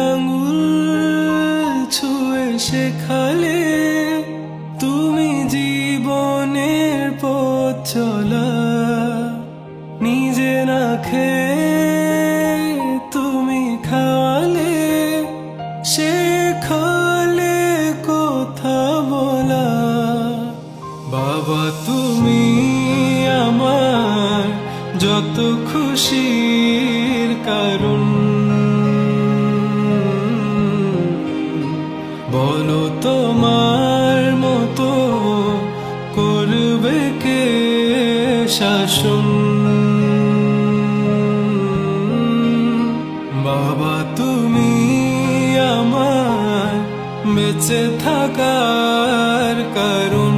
আঙুল ছুঁয়ে শেখালে তুমি জীবনের পথ চলা, নিজে না খেয়ে তুমি খাওয়ালে, শেখালে কথা বলা। বাবা তুমি আমার যত খুশির কারণ, বলো তোমার মতো করবে কে শাসন। বাবা তুমি আমার বেঁচে থাকার কারণ।